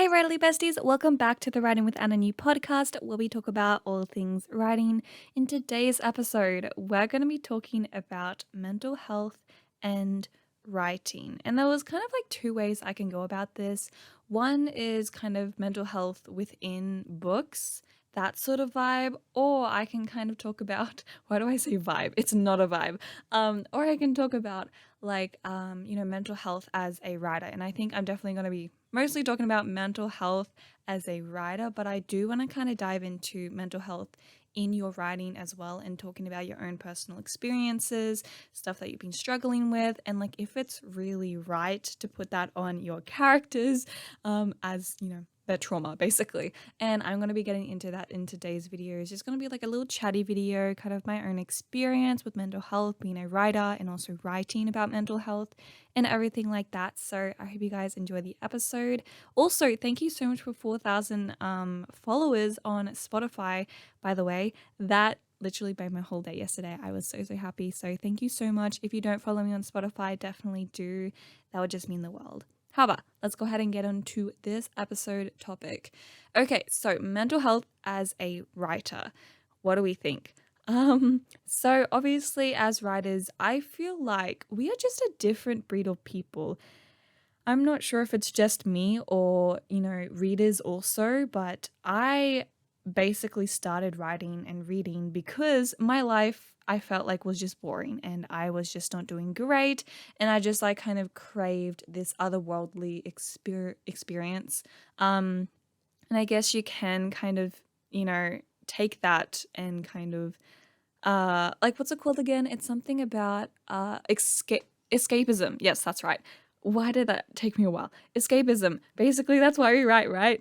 Hey, Writerly Besties, welcome back to the Writing with Anna new podcast where we talk about all things writing. In today's episode, we're going to be talking about mental health and writing. And there was kind of like two ways I can go about this. One is kind of mental health within books, that sort of vibe, or I can kind of talk about, why do I say vibe? It's not a vibe. Or I can talk about mental health as a writer. And I think I'm definitely going to be mostly talking about mental health as a writer, but I do want to kind of dive into mental health in your writing as well and talking about your own personal experiences, stuff that you've been struggling with, and like if it's really right to put that on your characters as, their trauma basically. And I'm going to be getting into that in today's video. It's just going to be like a little chatty video, kind of my own experience with mental health, being a writer and also writing about mental health and everything like that. So I hope you guys enjoy the episode. Also, thank you so much for 4,000 followers on Spotify, by the way. That literally made my whole day yesterday. I was so happy. So thank you so much. If you don't follow me on Spotify, definitely do. That would just mean the world. However, let's go ahead and get on to this episode topic. Okay, so mental health as a writer. What do we think? So obviously as writers, I feel like we are just a different breed of people. I'm not sure if it's just me or, readers also, but I basically started writing and reading because my life I felt like was just boring and I was just not doing great, and I just like kind of craved this otherworldly experience. And I guess you can kind of, take that and kind of like what's it called again? It's something about escapism. Yes, that's right. Why did that take me a while? Escapism. Basically, that's why we write, right?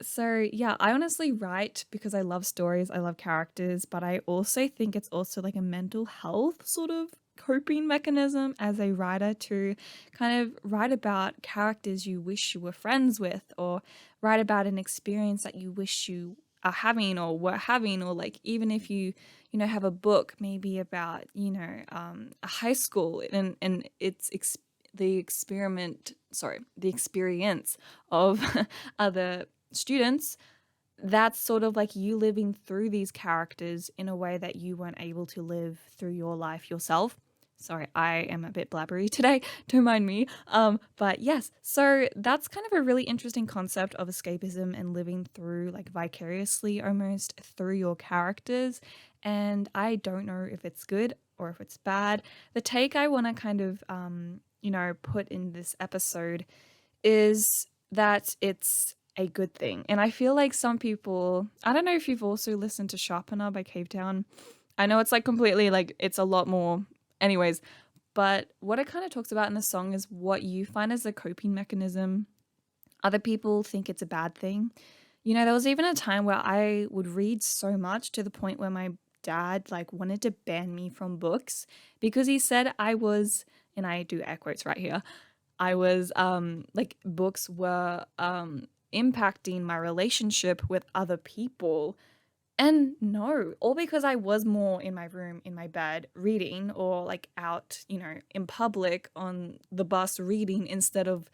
So yeah, I honestly write because I love stories, I love characters, but I also think it's also like a mental health sort of coping mechanism as a writer to kind of write about characters you wish you were friends with, or write about an experience that you wish you are having or were having, or like even if you have a book maybe about, a high school and the experience of other students, that's sort of like you living through these characters in a way that you weren't able to live through your life yourself. Sorry, I am a bit blabbery today, don't mind me. But yes, so that's kind of a really interesting concept of escapism and living through like vicariously almost through your characters. And I don't know if it's good or if it's bad. The take I want to kind of, put in this episode is that it's a good thing. And I feel like some people, I don't know if you've also listened to Sharpener by Cavetown. I know it's like completely like, it's a lot more anyways, but what it kind of talks about in the song is what you find as a coping mechanism. Other people think it's a bad thing. There was even a time where I would read so much to the point where my dad like wanted to ban me from books because he said I was, and I do air quotes right here, I was like books were impacting my relationship with other people. And no, all because I was more in my room, in my bed, reading, or like out, in public on the bus reading instead of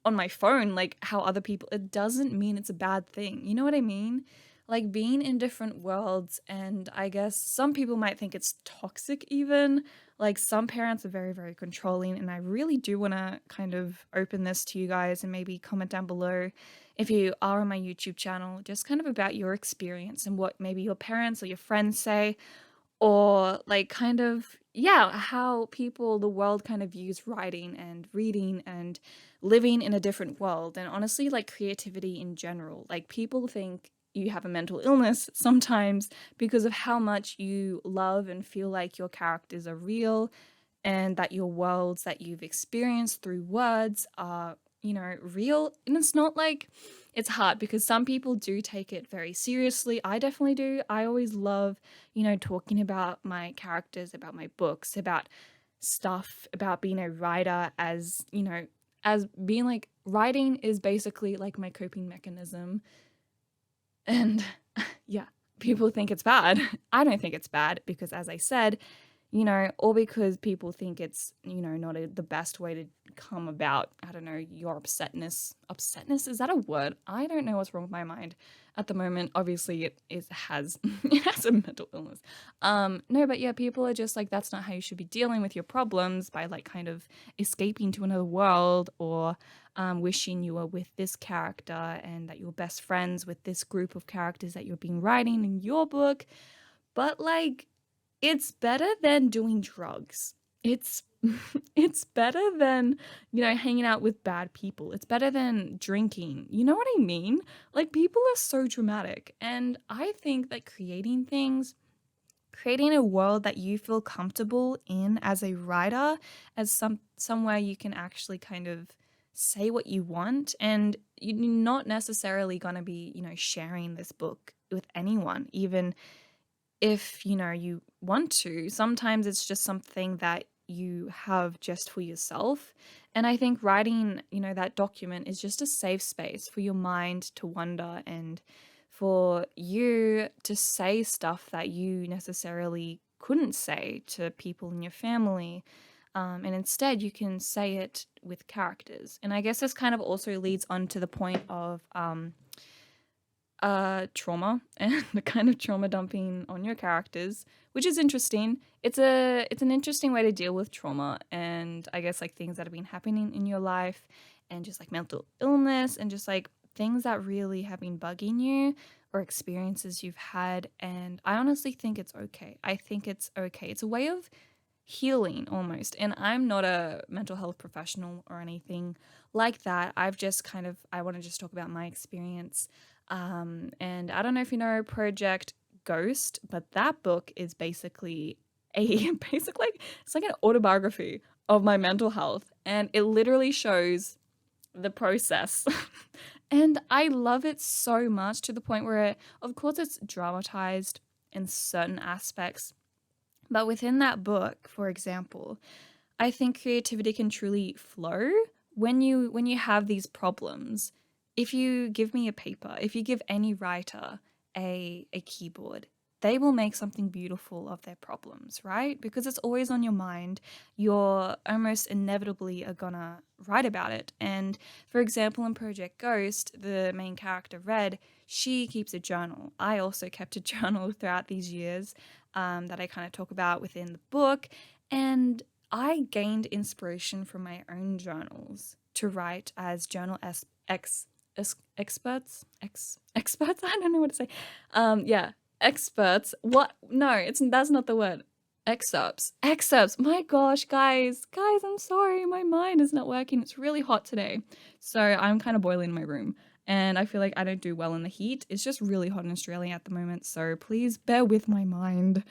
on my phone, like how other people, it doesn't mean it's a bad thing. You know what I mean? Like being in different worlds, and I guess some people might think it's toxic even. Like some parents are very, very controlling, and I really do want to kind of open this to you guys and maybe comment down below if you are on my YouTube channel, just kind of about your experience and what maybe your parents or your friends say, or like kind of, yeah, how people, the world kind of views writing and reading and living in a different world. And honestly, like creativity in general, like people think you have a mental illness sometimes because of how much you love and feel like your characters are real, and that your worlds that you've experienced through words are, real. And it's not like, it's hard because some people do take it very seriously. I definitely do. I always love, talking about my characters, about my books, about stuff, about being a writer as, as being like, writing is basically like my coping mechanism. And yeah, people think it's bad. I don't think it's bad because, as I said, or because people think it's, not the best way to come about, I don't know, your upsetness. Upsetness, is that a word? I don't know what's wrong with my mind at the moment. Obviously, it has it has a mental illness. No, but yeah, people are just like, that's not how you should be dealing with your problems, by like kind of escaping to another world, or wishing you were with this character and that you were best friends with this group of characters that you've been writing in your book. But like, it's better than doing drugs. It's it's better than, hanging out with bad people. It's better than drinking. You know what I mean? Like, people are so dramatic, and I think that creating a world that you feel comfortable in as a writer, as somewhere you can actually kind of say what you want, and you're not necessarily going to be, sharing this book with anyone, even if you want to. Sometimes it's just something that you have just for yourself. And I think writing, that document is just a safe space for your mind to wander, and for you to say stuff that you necessarily couldn't say to people in your family. And instead, you can say it with characters. And I guess this kind of also leads on to the point of trauma and the kind of trauma dumping on your characters, which is interesting. It's an interesting way to deal with trauma, and I guess like things that have been happening in your life, and just like mental illness, and just like things that really have been bugging you, or experiences you've had. And I honestly think it's okay. I think it's okay. It's a way of healing almost. And I'm not a mental health professional or anything like that. I want to just talk about my experience. And I don't know if you know Project Ghost, but that book is basically basically it's like an autobiography of my mental health, and it literally shows the process. And I love it so much, to the point where, of course, it's dramatized in certain aspects, but within that book, for example, I think creativity can truly flow when you have these problems. If you give me a paper, if you give any writer a keyboard, they will make something beautiful of their problems, right? Because it's always on your mind. You're almost inevitably are gonna write about it. And for example, in Project Ghost, the main character, Red, she keeps a journal. I also kept a journal throughout these years, that I kind of talk about within the book. And I gained inspiration from my own journals to write as experts. I don't know what to say. Yeah, experts. What? No, that's not the word. Excerpts. My gosh, guys, I'm sorry, my mind is not working. It's really hot today, so I'm kind of boiling in my room. And I feel like I don't do well in the heat. It's just really hot in Australia at the moment, so please bear with my mind.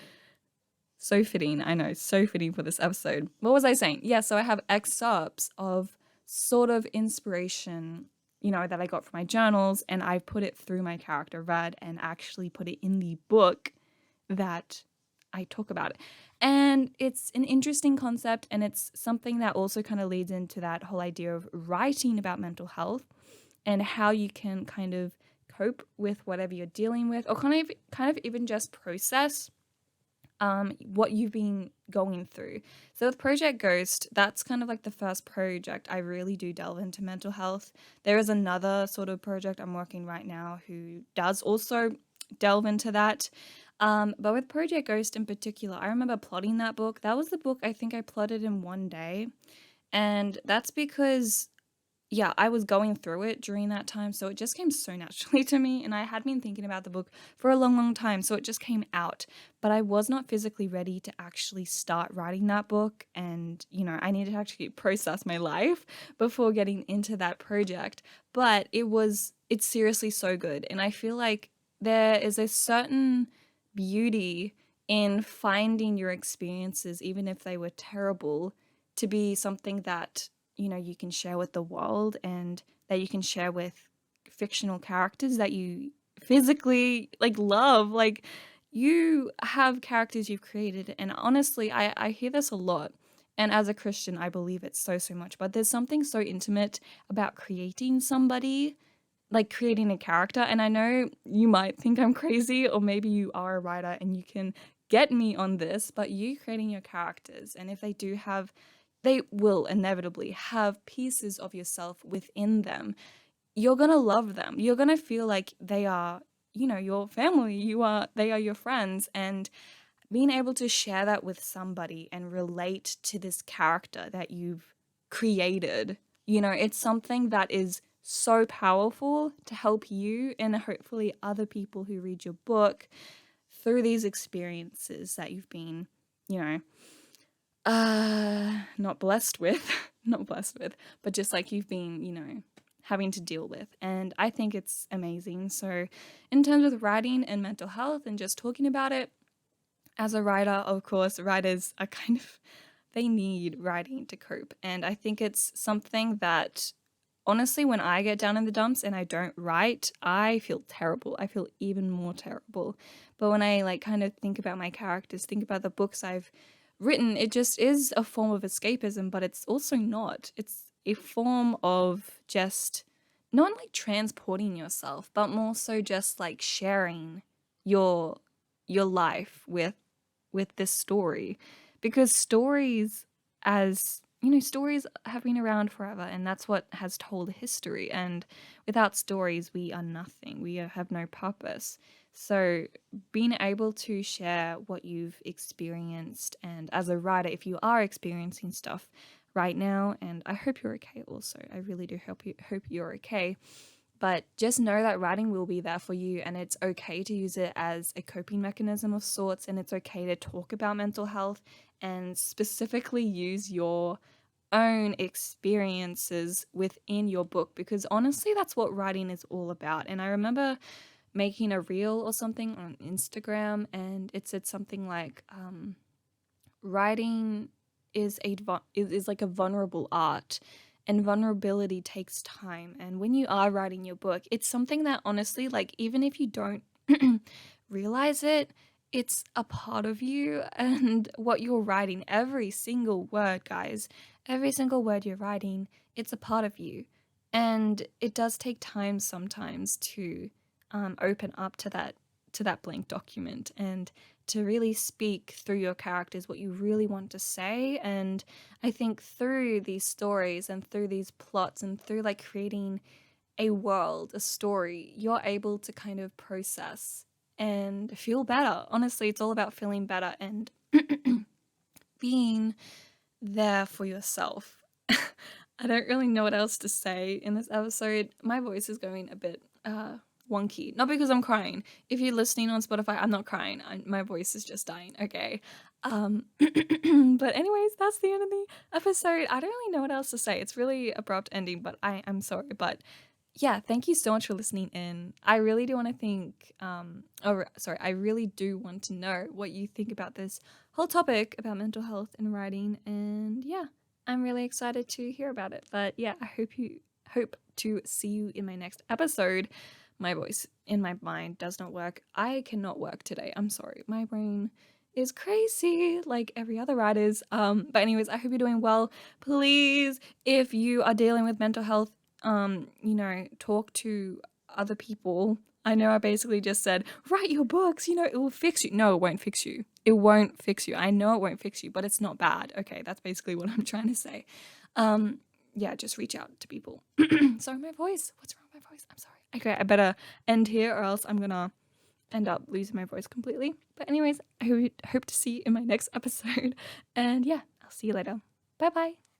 So fitting, I know, so fitting for this episode. What was I saying? Yeah, so I have excerpts of sort of inspiration, that I got from my journals, and I've put it through my character, Red, and actually put it in the book that I talk about it. And it's an interesting concept, and it's something that also kind of leads into that whole idea of writing about mental health, and how you can kind of cope with whatever you're dealing with, or kind of even just process what you've been going through. So with Project Ghost, that's kind of like the first project I really do delve into mental health. There is another sort of project I'm working right now who does also delve into that. But with Project Ghost in particular, I remember plotting that book. That was the book I think I plotted in one day. And that's because, yeah, I was going through it during that time, so it just came so naturally to me, and I had been thinking about the book for a long, long time, so it just came out. But I was not physically ready to actually start writing that book, and, I needed to actually process my life before getting into that project. But it's seriously so good, and I feel like there is a certain beauty in finding your experiences, even if they were terrible, to be something that you can share with the world, and that you can share with fictional characters that you physically like love. Like, you have characters you've created, and honestly, I hear this a lot, and as a Christian I believe it so much, but there's something so intimate about creating somebody, like creating a character. And I know you might think I'm crazy, or maybe you are a writer and you can get me on this, but you creating your characters, and if they will inevitably have pieces of yourself within them, you're gonna love them. You're gonna feel like they are, your family. They are your friends, and being able to share that with somebody and relate to this character that you've created, it's something that is so powerful to help you and hopefully other people who read your book through these experiences that you've been, you know, not blessed with, not blessed with, but just like you've been, having to deal with. And I think it's amazing. So, in terms of writing and mental health and just talking about it, as a writer, of course, writers are they need writing to cope. And I think it's something that, honestly, when I get down in the dumps and I don't write, I feel terrible. I feel even more terrible. But when I like kind of think about my characters, think about the books I've written, it just is a form of escapism, but it's also not. It's a form of just not like transporting yourself, but more so just like sharing your life with this story, because stories, as stories have been around forever, and that's what has told history, and without stories we are nothing. We have no purpose. So being able to share what you've experienced, and as a writer, if you are experiencing stuff right now, and I hope you're okay also, I really do hope you're okay, but just know that writing will be there for you, and it's okay to use it as a coping mechanism of sorts, and it's okay to talk about mental health and specifically use your own experiences within your book, because honestly, that's what writing is all about. And I remember making a reel or something on Instagram, and it said something like, writing is like a vulnerable art, and vulnerability takes time. And when you are writing your book, it's something that honestly, like, even if you don't realize it, it's a part of you. And what you're writing, every single word, guys, every single word you're writing, it's a part of you. And it does take time sometimes to open up to that blank document, and to really speak through your characters what you really want to say. And I think through these stories and through these plots and through like creating a world, a story, you're able to kind of process and feel better. Honestly, it's all about feeling better and being there for yourself. I don't really know what else to say in this episode. My voice is going a bit wonky. Not because I'm crying. If you're listening on Spotify, I'm not crying. My voice is just dying. Okay. But anyways, that's the end of the episode. I don't really know what else to say. It's really abrupt ending, but I'm sorry. But yeah, thank you so much for listening in. I really do want to I really do want to know what you think about this whole topic about mental health and writing. And yeah, I'm really excited to hear about it. But yeah, I hope to see you in my next episode. My voice in my mind does not work. I cannot work today. I'm sorry. My brain is crazy like every other writer's. But anyways, I hope you're doing well. Please, if you are dealing with mental health, talk to other people. I know I basically just said, write your books, it will fix you. No, it won't fix you. It won't fix you. I know it won't fix you, but it's not bad. Okay, that's basically what I'm trying to say. Yeah, just reach out to people. Sorry, my voice. What's wrong with my voice? I'm sorry. Okay, I better end here or else I'm gonna end up losing my voice completely. But anyways, I hope to see you in my next episode. And yeah, I'll see you later. Bye bye.